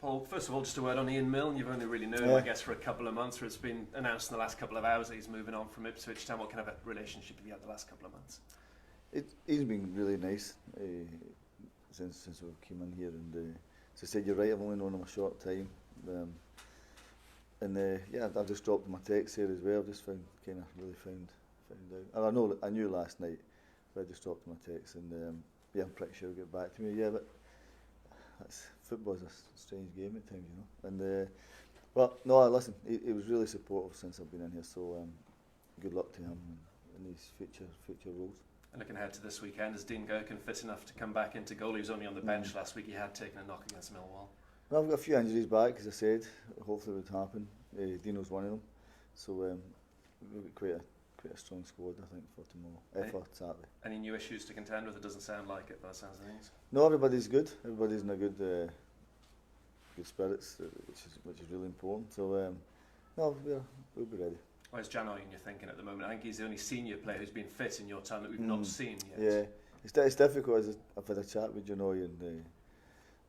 Paul, first of all, just a word on Ian Milne. You've only really known him, I guess, for a couple of months, or it's been announced in the last couple of hours that he's moving on from Ipswich Town. What kind of a relationship have you had the last couple of months? He's been really nice since we came in here, and as I said, you're right, I've only known him a short time. I've just dropped him a text here as well. I've just found out. I knew last night, but I just dropped him a text, and I'm pretty sure he'll get back to me. Yeah, but football's a strange game at times, And but no, listen, he was really supportive since I've been in here. So good luck to him in his future roles. And looking ahead to this weekend, is Dean Gherkin fit enough to come back into goal? He was only on the bench last week. He had taken a knock against Millwall. Well, I've got a few injuries back, as I said. Hopefully it would happen. Dino's one of them. So we've got quite a strong squad, I think, for tomorrow. For Saturday. Any new issues to contend with? It doesn't sound like it, by the sounds of things. No, everybody's good. Everybody's in a good spirits, which is really important. So we'll be ready. Where's Jano in your thinking at the moment? I think he's the only senior player who's been fit in your time that we've not seen yet. Yeah, it's difficult. I've had a chat with Jano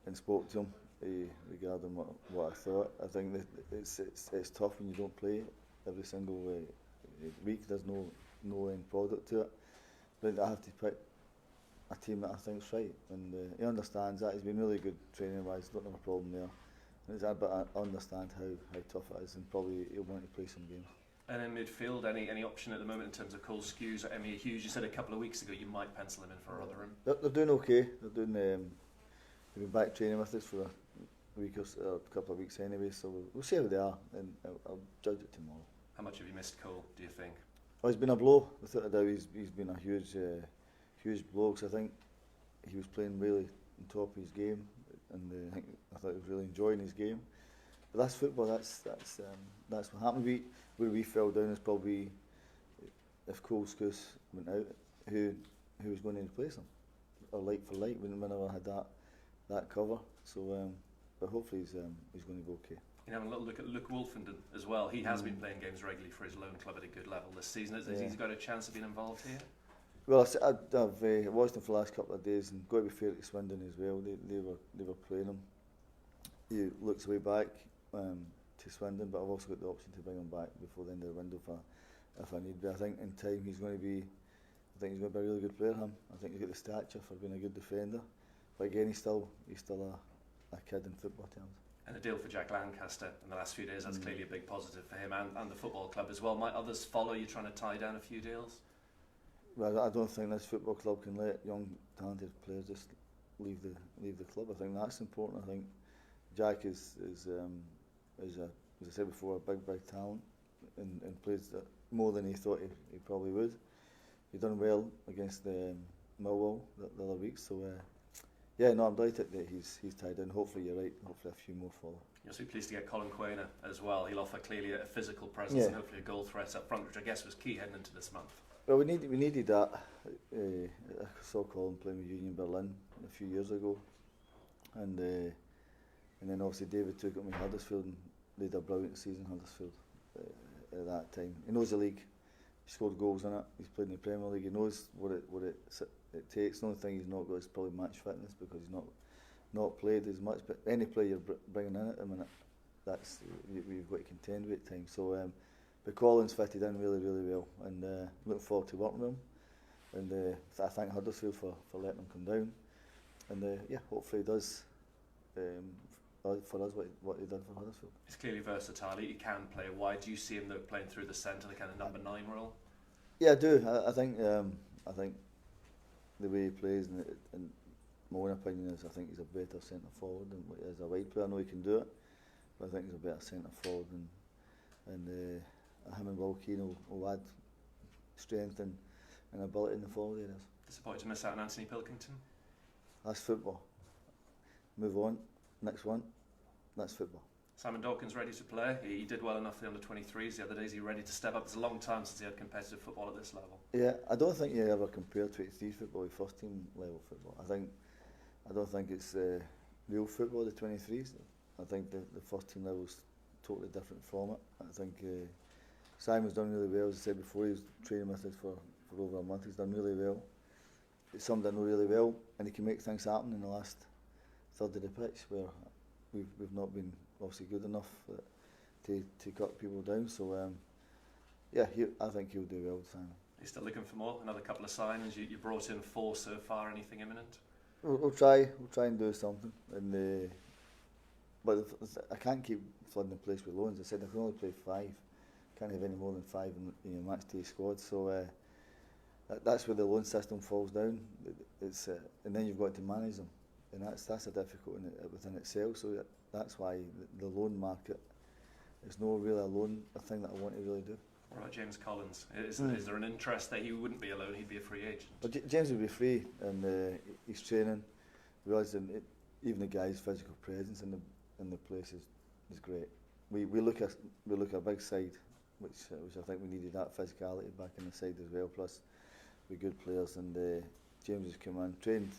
and spoke to him regarding what I thought. I think that it's tough when you don't play every single week. There's no end product to it. But I have to pick a team that I think's right, and he understands that. He's been really good training wise. Don't have a problem there. But I understand how tough it is, and probably he'll want to play some games. And in midfield, any option at the moment in terms of Cole Skews or Emmy Hughes? You said a couple of weeks ago you might pencil him in for Rotherham. They're doing okay. They've been back training with us for a week or a couple of weeks anyway, so we'll see how they are, and I'll judge it tomorrow. How much have you missed Cole, do you think? Oh, he's been a blow. Without a doubt, he's been a huge blow, because I think he was playing really on top of his game, and I thought he was really enjoying his game. But that's football. That's what happened. Where we fell down is probably if Cole Skews went out, who was going to replace him, or like for like. We never had that cover. So, but hopefully he's going to go okay. You have a little look at Luke Wolfenden as well. He has been playing games regularly for his loan club at a good level this season. Has he got a chance of being involved here? Well, I've watched him for the last couple of days, and got to be fair to Swindon as well. They were playing him. He looks way back to Swindon, but I've also got the option to bring him back before the end of the window if I need. But I think in time he's going to be a really good player. I think he's got the stature for being a good defender. But again, he's still a kid in football terms. And a deal for Jack Lancaster in the last few days, that's clearly a big positive for him and the football club as well. Might others follow you trying to tie down a few deals? Well, I don't think this football club can let young talented players just leave the club. I think that's important. I think Jack is as I said before, a big talent, and plays more than he thought he probably would. He done well against Millwall the other week, so I'm delighted that he's tied in. Hopefully you're right. Hopefully a few more follow. You're also pleased to get Colin Quainer as well. He'll offer clearly a physical presence and hopefully a goal threat up front, which I guess was key heading into this month. Well, we needed that. I saw Colin playing with Union Berlin a few years ago, and then obviously David took it with Huddersfield, and they had a brilliant season, Huddersfield, at that time. He knows the league. He scored goals in it. He's played in the Premier League. He knows what it takes. The only thing he's not got is probably match fitness, because he's not played as much. But any player you're bringing in at the minute, we've got to contend with at times. So, but Colin's fitted in really well, and looking forward to working with him. And I thank Huddersfield for letting him come down. And hopefully he does for us what he did for Huddersfield. He's clearly versatile. He can play wide. Do you see him though playing through the centre, the kind of number 9 role? Yeah, I do. I think the way he plays, and my own opinion is, I think he's a better centre forward than what he is a wide player. I know he can do it, but I think he's a better centre forward, and him and Will Keane will add strength and ability in the forward areas. Disappointed to miss out on Anthony Pilkington? That's football. Move on. Next one. That's football. Simon Dawkins ready to play. He did well enough for the under-23s the other days. Is he ready to step up? It's a long time since he had competitive football at this level. Yeah, I don't think you ever compare 23 football with first team level football. I don't think it's real football, the 23s. I think the first team level's totally different from it. I think Simon's done really well. As I said before, he was training with us for over a month. He's done really well. He summed it really well, and he can make things happen in the last third of the pitch, where we've not been obviously good enough to cut people down. So yeah, I think he'll do well, Simon. You're still looking for more? Another couple of signings? You brought in 4 so far. Anything imminent? We'll try and do something. And but I can't keep flooding the place with loans. I said I can only play 5. Can't have any more than 5 in your match day squad. So that's where the loan system falls down. It's and then you've got to manage them, and that's a difficult within itself. So that's why the loan market is no really a thing that I want to really do. What about James Collins? Is there an interest that he wouldn't be alone? He'd be a free agent. Well, James would be free, and he's training. Realising even the guy's physical presence in the place is great. We look at a big side, which I think we needed that physicality back in the side as well. Plus, we're good players, and James has come in, trained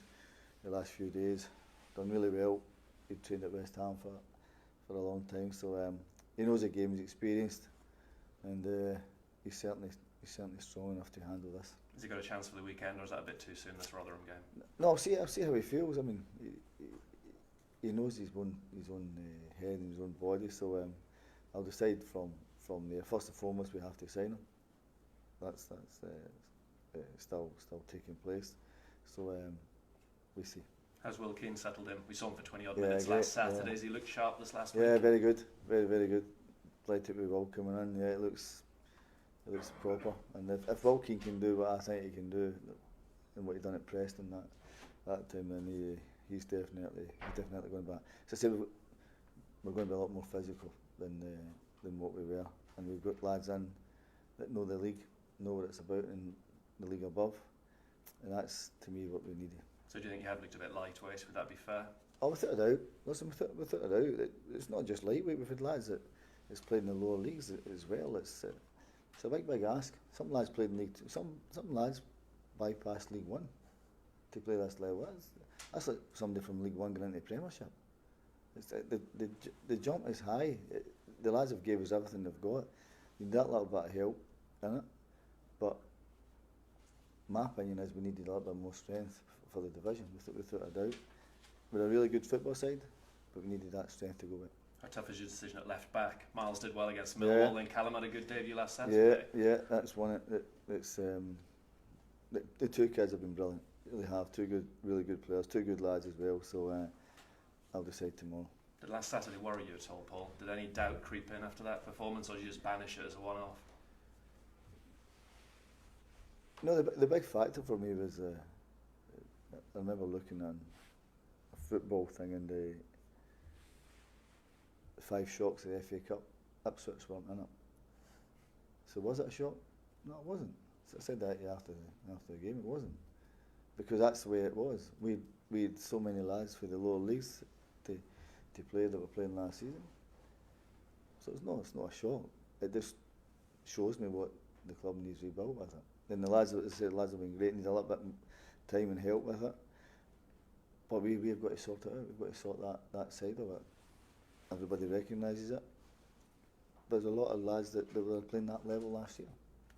the last few days, done really well. He trained at West Ham for a long time, so he knows the game. He's experienced, and he's certainly strong enough to handle this. Has he got a chance for the weekend, or is that a bit too soon, this Rotherham game? No, I'll see how he feels. I mean, he knows his own head and his own body, so I'll decide from there. First and foremost, we have to sign him. That's still taking place. So we see. How's Will Keane settled in? We saw him for 20 odd Yeah, minutes great, last Saturday. yeah. Has he looked sharp this last week? Yeah, very good, very good. Delighted with Will coming in. Yeah, it looks proper. And if Will Keane can do what I think he can do, and what he done at Preston that time, then he's definitely going back. So I say we're going to be a lot more physical than what we were, and we've got lads in that know the league, know what it's about in the league above, and that's to me what we needed. So do you think you have looked a bit lightweight? Would that be fair? Oh, without a doubt. Listen, without a doubt, it's not just lightweight. We've had lads that has played in the lower leagues as well. It's a big ask. Some lads played in League 2. Some lads bypassed League 1 to play this level. That's like somebody from League 1 going into the Premiership. It's, the jump is high. The lads have gave us everything they've got. You need that little bit of help in it. But my opinion is we needed a little bit more strength for the division, without a doubt. We're a really good football side, but we needed that strength to go with. How tough is your decision at left back? Miles did well against Millwall, and Callum had a good debut last Saturday. Yeah, that's one. It's the 2 kids have been brilliant. Really have 2 really good players, 2 good lads as well. So I'll decide tomorrow. Did last Saturday worry you at all, Paul? Did any doubt creep in after that performance, or did you just banish it as a one-off? No, the big factor for me was I remember looking at a football thing and the 5 shocks of the FA Cup. Ipswich weren't in it. So was it a shock? No, it wasn't. So I said that after the game. It wasn't, because that's the way it was. We had so many lads for the lower leagues to play that were playing last season. So it's not a shock. It just shows me what the club needs rebuilt with it. And the lads have been great. Need a little bit of time and help with it. But we've got to sort it out. We've got to sort that side of it. Everybody recognises it. There's a lot of lads that were playing that level last year.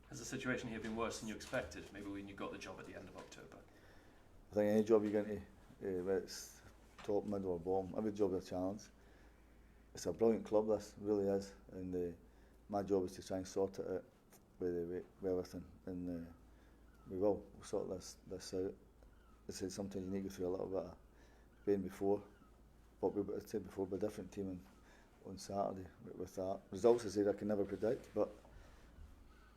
Has the situation here been worse than you expected? Maybe when you got the job at the end of October? I think any job you're going to, whether it's top, middle or bottom, every job is a challenge. It's a brilliant club, this really is, and my job is to try and sort it out with everything, and we'll sort this out. I said sometimes you need to go through a little bit of pain before, but I said before, we're a different team on Saturday with that. Results, I said, I can never predict, but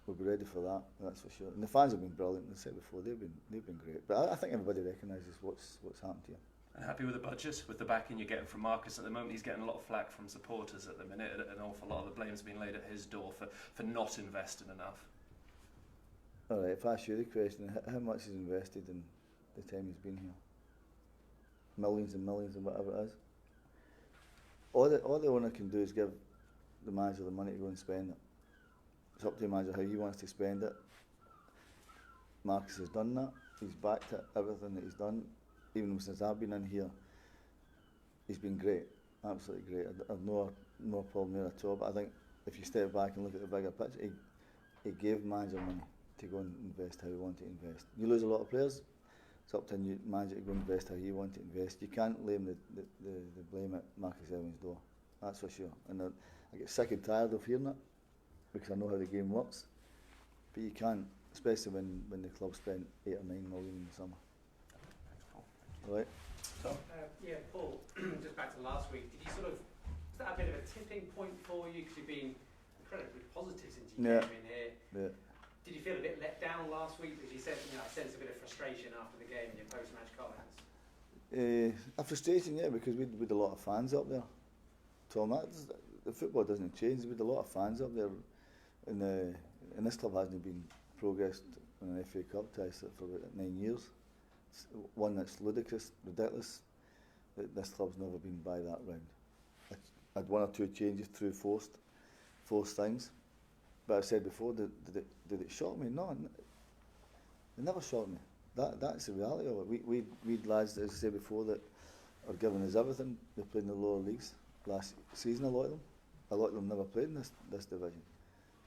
we'll be ready for that, that's for sure. And the fans have been brilliant, as I said before, they've been great. But I think everybody recognises what's happened here. And happy with the budget, with the backing you're getting from Marcus at the moment? He's getting a lot of flack from supporters at the minute. An awful lot of the blame's been laid at his door for not investing enough. All right, if I ask you the question, how much he's invested in the time he's been here? Millions and millions and whatever it is. All the owner can do is give the manager the money to go and spend it. It's up to the manager how he wants to spend it. Marcus has done that. He's backed it, everything that he's done. Even since I've been in here, he's been great, absolutely great. I've no problem there at all. But I think if you step back and look at the bigger picture, he gave manager money to go and invest how he wanted to invest. You lose a lot of players, It's up to the manager to go invest how he wants to invest. You can't blame the blame at Marcus Elwin's door, that's for sure. And I get sick and tired of hearing it because I know how the game works. But you can't, especially when the club spent 8 or 9 million in the summer. Thanks, Paul. All right. So, Yeah, Paul, just back to last week, did you was that a bit of a tipping point for you? Because you've been incredibly positive since you came in here. Yeah. Did you feel a bit let down last week? Because you said, I sense a bit of frustration after the game in your post-match comments. A frustration, yeah, because we had a lot of fans up there. Tom, the football doesn't change. We had a lot of fans up there, and this club hasn't been progressed in an FA Cup tie for about 9 years. It's one that's ludicrous, ridiculous. This club's never been by that round. I had 1 or 2 changes through forced things, but I said before, did it shock me? No, it never shocked me. That's the reality of it. We lads, as I said before, that are giving us everything. They played in the lower leagues last season. A lot of them never played in this division.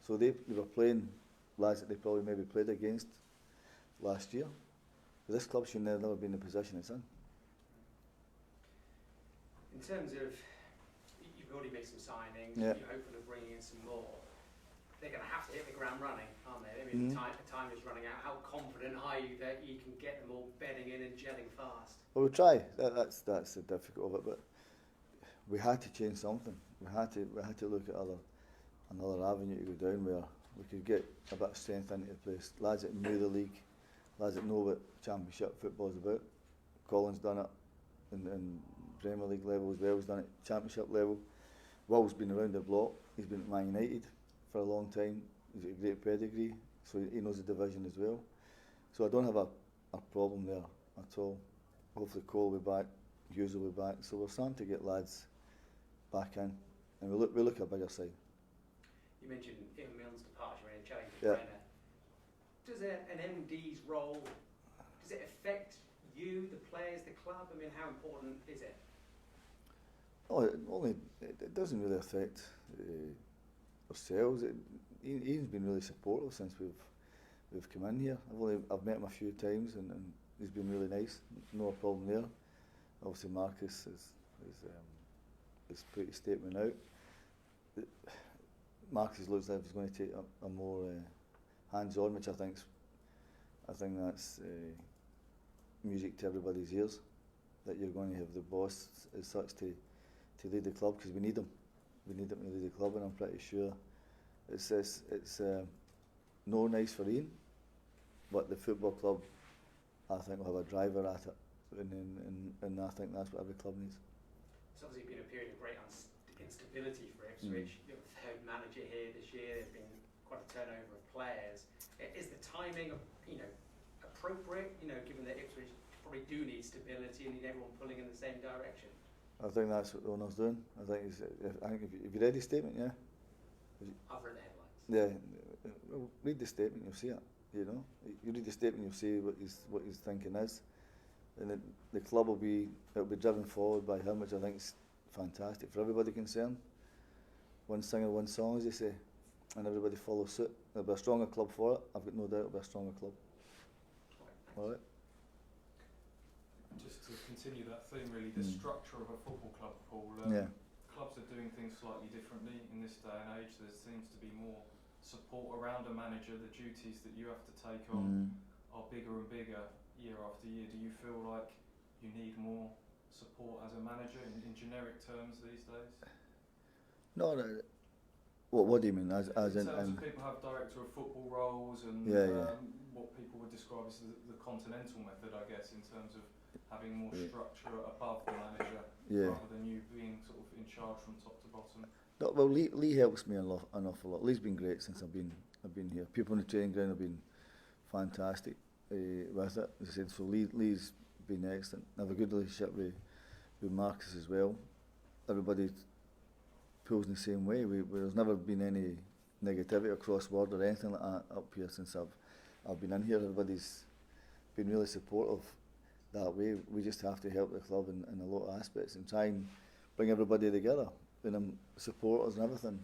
So they were playing lads that they probably maybe played against last year. But this club should never be in the position it's in. In terms of, you've already made some signings, Yeah. you're hopeful of bringing in some more. They're going to have to hit the ground running, aren't they? I mean, the time is running out. How confident are you that you can get them all bedding in and gelling fast? Well, we'll try. That's the difficult of it, but we had to change something. We had to look at another avenue to go down where we could get a bit of strength into the place. Lads that knew the league, lads that know what Championship football is about. Colin's done it in Premier League level as well. He's done it Championship level. Will's been around the block. He's been at Man United for a long time. He's got a great pedigree, so he knows the division as well. So I don't have a problem there at all. Hopefully Cole will be back, Hughes will be back. So we're starting to get lads back in, and we look a bigger side. You mentioned Ian Milne's departure and Chelsea Yeah. trainer. Does an MD's role, does it affect you, the players, the club? I mean, how important is it? Oh, it doesn't really affect ourselves. Ian's been really supportive since we've come in here. I've met him a few times and he's been really nice. No problem there. Obviously Marcus has put his statement out. Marcus looks like he's going to take a more hands-on, which I think that's music to everybody's ears. That you're going to have the boss as such to lead the club, because we need him. We need him to lead the club, and I'm pretty sure it's no nice for Ian, but the football club, I think, will have a driver at it, and I think that's what every club needs. It's obviously been a period of great instability for Ipswich. You're the third manager here this year. There's been quite a turnover of players. Is the timing, appropriate? Given that Ipswich probably do need stability and need everyone pulling in the same direction. I think that's what the owner's doing. I think if you read his statement, yeah. I've read the headlines. Yeah, well, read the statement, you'll see it. You read the statement, you'll see what his thinking is, and the club will be driven forward by him, which I think is fantastic for everybody concerned. One singer, one song, as they say, and everybody follows suit. There'll be a stronger club for it. I've got no doubt it'll be a stronger club. All right. Just to continue that theme, really, the structure of a football club, Paul. Clubs are doing things slightly differently in this day and age. There seems to be more support around a manager. The duties that you have to take on are bigger and bigger year after year. Do you feel like you need more support as a manager in generic terms these days? No. What do you mean? As in terms of people have director of football roles and what people would describe as the continental method, I guess, in terms of having more structure above the manager rather than you being sort of in charge from top to bottom. No, well, Lee helps me an awful lot. Lee's been great since I've been here. People on the training ground have been fantastic with it. As I said, so Lee's been excellent. I have a good relationship with Marcus as well. Everybody pulls in the same way. There's never been any negativity or cross-word or anything like that up here since I've been in here. Everybody's been really supportive that way. We just have to help the club in a lot of aspects and try and bring everybody together. And supporters and everything.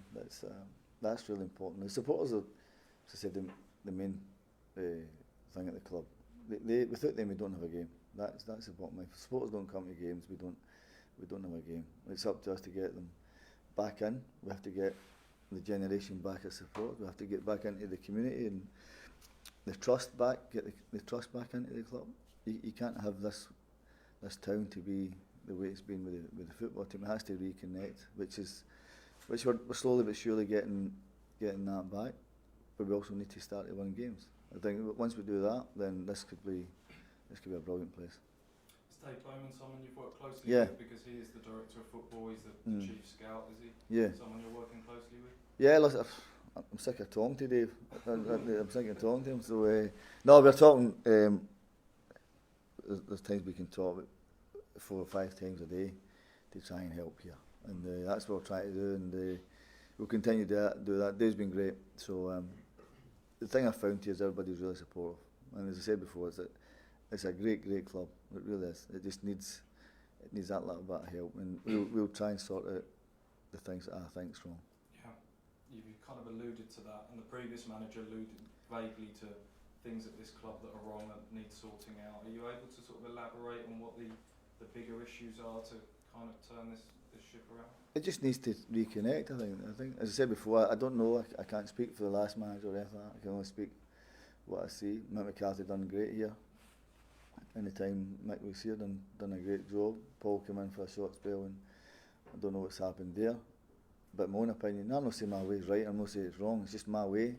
That's really important. The supporters are, as I said, the main thing at the club. without them we don't have a game. That's the bottom line. If supporters don't come to games, we don't have a game. It's up to us to get them back in. We have to get the generation back as supporters. We have to get back into the community and the trust back. Get the trust back into the club. You can't have this town to be the way it's been with the football team. It has to reconnect, which we're slowly but surely getting that back. But we also need to start to win games. I think once we do that, then this could be a brilliant place. Is Dave Bowman someone you've worked closely Yeah. with? Because he is the director of football, he's the chief scout, is he? Yeah. Someone you're working closely with? Yeah, listen, I'm sick of talking to Dave. I'm sick of talking to him. So, no, we're talking. There's times we can talk 4 or 5 times a day to try and help here. And that's what we're trying to do. And we'll continue to do that. Dave's been great. So, the thing I've found here is everybody's really supportive. And as I said before, it's a great club. It really is. It just needs that little bit of help, and we'll try and sort out the things that I think's wrong. Yeah, you kind of alluded to that, and the previous manager alluded vaguely to things at this club that are wrong that need sorting out. Are you able to sort of elaborate on what the bigger issues are to kind of turn this ship around? It just needs to reconnect, I think. As I said before, I don't know, I can't speak for the last manager or anything. I can only speak what I see. Mick McCarthy done great here. In the time Mick was here, done a great job. Paul came in for a short spell, and I don't know what's happened there. But my own opinion, I'm not saying my way's right, I'm not saying it's wrong, it's just my way.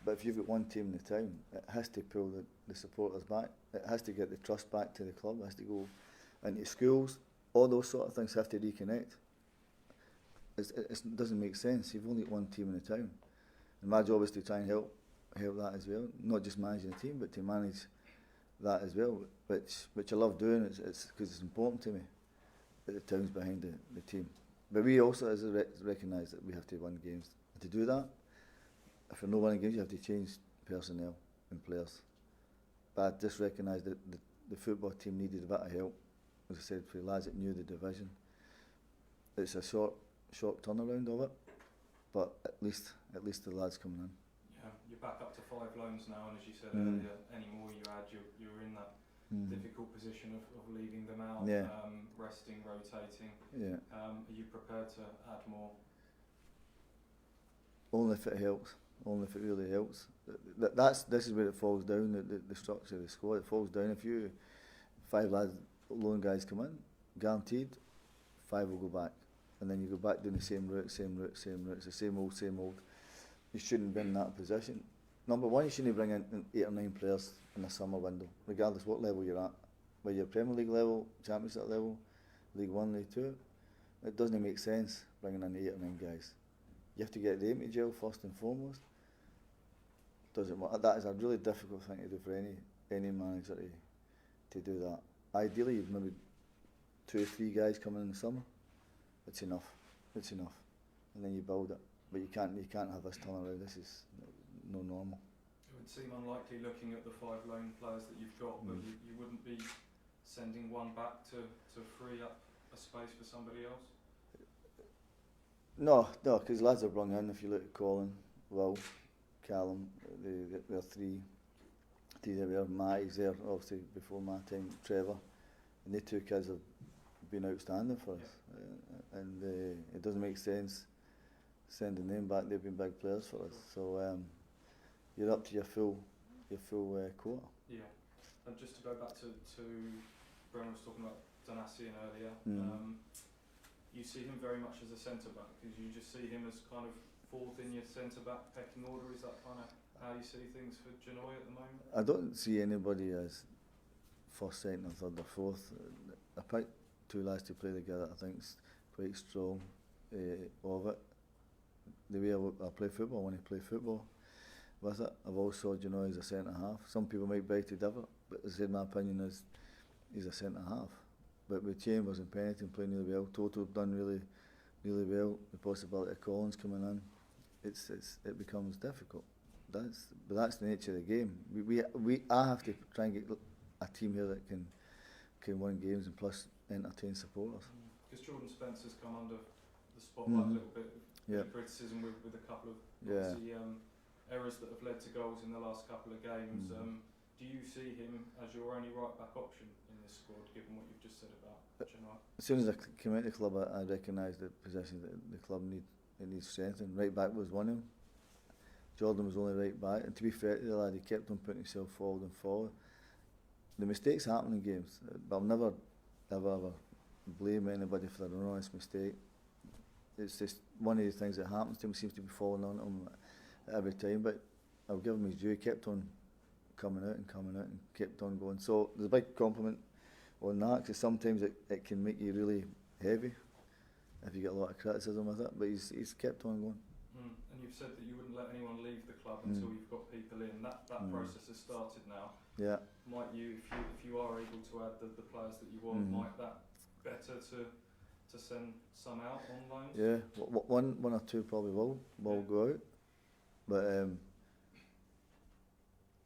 But if you've got one team in the town, it has to pull the supporters back. It has to get the trust back to the club. It has to go into schools. All those sort of things have to reconnect. It doesn't make sense. You've only got one team in the town, and my job is to try and help that as well. Not just managing the team, but to manage that as well, which I love doing. It's because it's important to me that the town's behind the team. But we also recognise that we have to win games. And to do that, if you're not winning games, you have to change personnel and players. But I just recognise that the football team needed a bit of help. As I said, for the lads that knew the division, it's a short turnaround of it, but at least the lads coming in. Yeah, you're back up to 5 loans now, and as you said earlier, any more you add, you're in that difficult position of leaving them out, resting, rotating. Yeah. Are you prepared to add more? Only if it helps. Only if it really helps. This is where it falls down. The structure of the squad, it falls down. If 5 lads, loan guys come in, guaranteed, 5 will go back, and then you go back down the same route. It's the same old. You shouldn't be in that position. Number one, you shouldn't bring in 8 or 9 players in the summer window, regardless what level you're at. Whether you're Premier League level, Championship level, League 1, League 2, it doesn't make sense bringing in 8 or 9 guys. You have to get them to jail first and foremost. Doesn't work. That is a really difficult thing to do for any manager to do that. Ideally, you've maybe 2 or 3 guys coming in the summer. It's enough, and then you build it. But you can't have this turnaround. This is no normal. It would seem unlikely looking at the 5 loan players that you've got, but you wouldn't be sending one back to free up a space for somebody else? No, because lads are brought in. If you look at Colin, Will, Callum, they're 3 there. Matty's there, obviously, before my time, Trevor. And the 2 kids have been outstanding for us. And it doesn't make sense sending them back. They've been big players for us. So you're up to your full quota. Yeah. And just to go back to Brennan was talking about Donasian earlier. You see him very much as a centre-back, because you just see him as kind of 4th in your centre-back pecking order. Is that kind of how you see things for Genoy at the moment? I don't see anybody as 1st, 2nd or 3rd or 4th. I picked 2 lads to play together. I think it's quite strong of it. The way I play football, when I play football with it, I've always saw Genoy as a centre-half. Some people might beg to differ, but as I said, my opinion is he's a centre-half. But with Chambers and Pennington playing really well, Toto done really well. The possibility of Collins coming in, it becomes difficult. But that's the nature of the game. I have to try and get a team here that can win games and plus entertain supporters. Because Jordan Spencer's come under the spotlight a little bit of criticism with a couple of obviously, errors that have led to goals in the last couple of games. Do you see him as your only right back option in this squad, given what you've just said about Chennai? As soon as I came into the club, I recognised the position that the club needs strengthening. Right back was one of them. Jordan was only right back, and to be fair to the lad, he kept on putting himself forward and forward. The mistakes happen in games, but I'll never ever blame anybody for an honest mistake. It's just one of the things that happens to him, seems to be falling on him every time, but I'll give him his due. He kept on coming out and kept on going. So there's a big compliment on that, because sometimes it can make you really heavy if you get a lot of criticism with it, but he's kept on going. And you've said that you wouldn't let anyone leave the club until you've got people in. That process has started now. Yeah. Might you, if you are able to add the players that you want, might that better to send some out on loans? Yeah, one or two probably will go out, but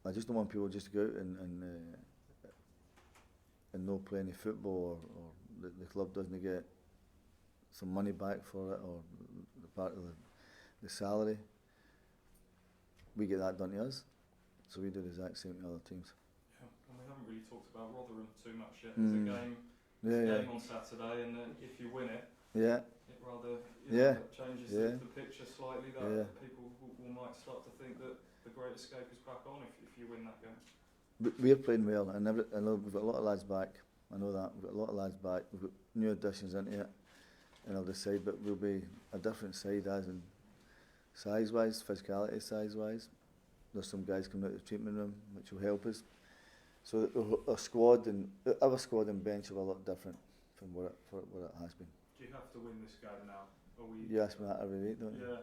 I just don't want people just to go out and not play any football, or the club doesn't get some money back for it, or the part of the salary. We get that done to us, so we do the exact same to other teams. Yeah, and we haven't really talked about Rotherham too much yet. There's a game on Saturday, and if you win it, it rather changes the picture slightly. That people will might start to think that the Great Escape is back on if you win that game. We're playing well, and I know we've got a lot of lads back. I know that we've got a lot of lads back. We've got new additions into it, and I'll decide. But we'll be a different side, as in size-wise, physicality size-wise. There's some guys coming out of the treatment room, which will help us. So our squad and bench will be a lot different from what it has been. Do you have to win this game now? You ask me that every week, don't you?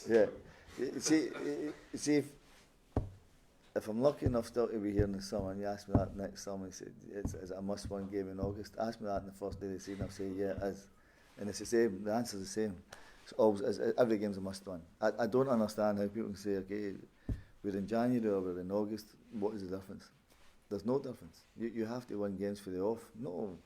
Yeah. You see, if I'm lucky enough still to be here in the summer, and you ask me that next summer, is it a must-win game in August? Ask me that on the first day of the season, I'll say yeah, it is. And it's the same. The answer's the same. It's always, every game's a must-win. I don't understand how people can say, okay, we're in January or we're in August. What is the difference? There's no difference. You have to win games for the off. No.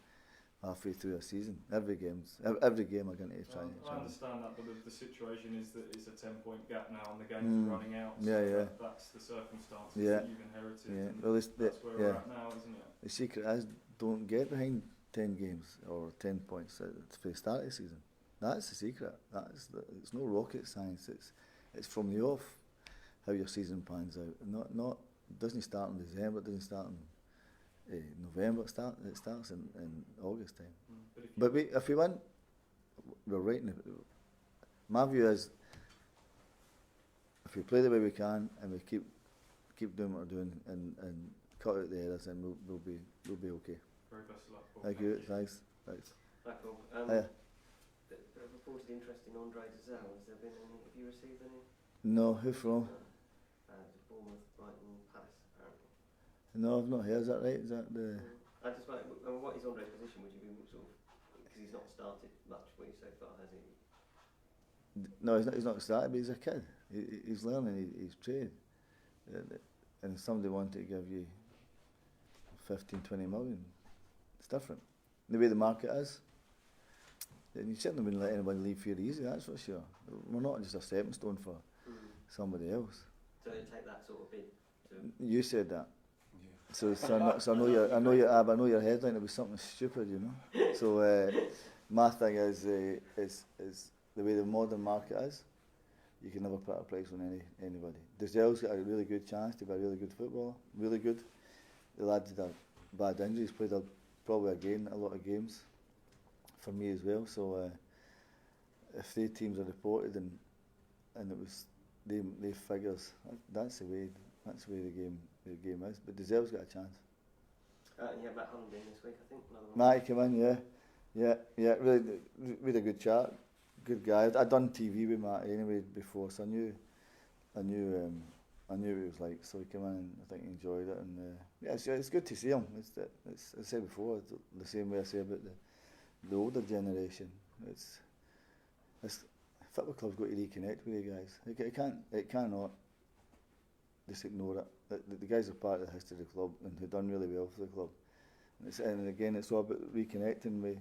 Halfway through a season, every game are going to try. I understand that, but the situation is that it's a 10-point gap now, and the games are running out. So that's the circumstances that you've inherited. Yeah, well, that's where we're at now, isn't it? The secret is don't get behind 10 games or 10 points for the start of the season. That's the secret. It's no rocket science. It's from the off how your season pans out. Not it doesn't start in December. It doesn't start in November. It starts in August time. But if we win, we're right in my view is, if we play the way we can and we keep doing what we're doing and cut out the errors, then we'll be okay. Very best of luck, Paul. Thank you. Thanks. Hi, Paul. I've reported interest in Andre Dazal. Has there been any? Have you received any? No. Who from? Bournemouth, Brighton, Palace, apparently. No, I've not heard. Is that right? Is that the? I just wonder, what is Andre's position? Would you be sort of, because he's not started much for you so far, has he? No, he's not started, but he's a kid. He's learning. He's trained. And if somebody wanted to give you 15, 20 million, it's different. The way the market is, and you certainly wouldn't let anybody leave here easy. That's for sure. We're not just a stepping stone for somebody else. So you take that sort of bid. You said that. Yeah. So I know your headline will be something stupid, you know. So my thing is the way the modern market is. You can never put a price on anybody. Dazell's got a really good chance to be a really good footballer. Really good. The lad did a bad injury. He's played probably again a lot of games for me as well. So if 3 teams are reported and it was they figures, that's the way the game is. But Dazell's got a chance. And you have Matt Holland in this week, I think. Matt came in, yeah. Really good chat. Good guy. I'd done TV with Matt anyway before, so I knew what it was like. So he came in and I think he enjoyed it, and it's good to see him. It's I said before, it's the same way I say about the older generation. It's football clubs got to reconnect with you guys. It cannot just ignore it. The guys are part of the history of the club and they've done really well for the club. And again, it's all about reconnecting with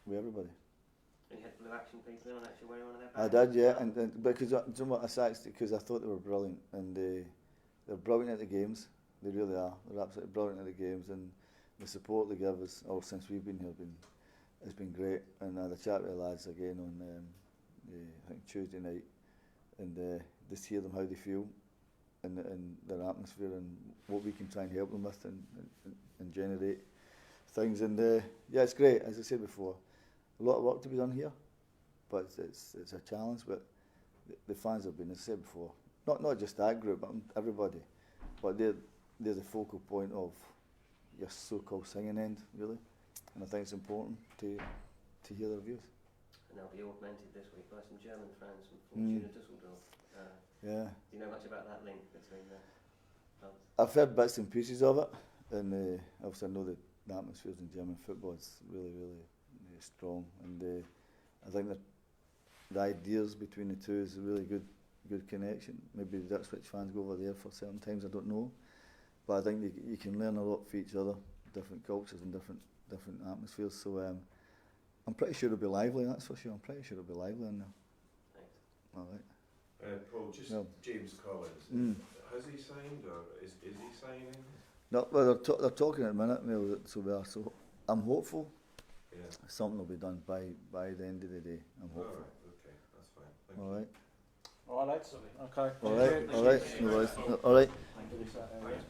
everybody. And you had Blue Action people in on actually wearing one of their I badges? did, yeah, and because you know what, because I thought they were brilliant, and they're brilliant at the games. They really are. They're absolutely brilliant at the games, and the support they give us, or since we've been here, has been great. And I had a chat with the lads again on I think Tuesday night, and just hear them how they feel, and their atmosphere, and what we can try and help them with, and generate things. And yeah, it's great. As I said before, a lot of work to be done here, but it's a challenge. But the fans have been, as I said before, not just that group, but everybody. But they're the focal point of your so-called singing end, really. And I think it's important to hear their views. And they'll be augmented this week by some German fans from Fortuna Düsseldorf. Yeah. Do you know much about that link between the clubs? I've heard bits and pieces of it, and obviously I know that the atmosphere in German football is really, really strong, and I think that the ideas between the two is a really good connection. Maybe the Ipswich fans go over there for certain times, I don't know, but I think you can learn a lot from each other, different cultures and different atmospheres. So I'm pretty sure it'll be lively. That's for sure. I'm pretty sure it'll be lively in there. Thanks. All right. Paul, just James Collins, has he signed, or is he signing? No, well, they're talking at the minute, Neil, so I'm hopeful. Yeah. Something will be done by the end of the day. I'm hopeful. All right, okay, that's fine. Thank All you. right. All right, okay. All right. All right. No worries. All right. Thank you. Thanks.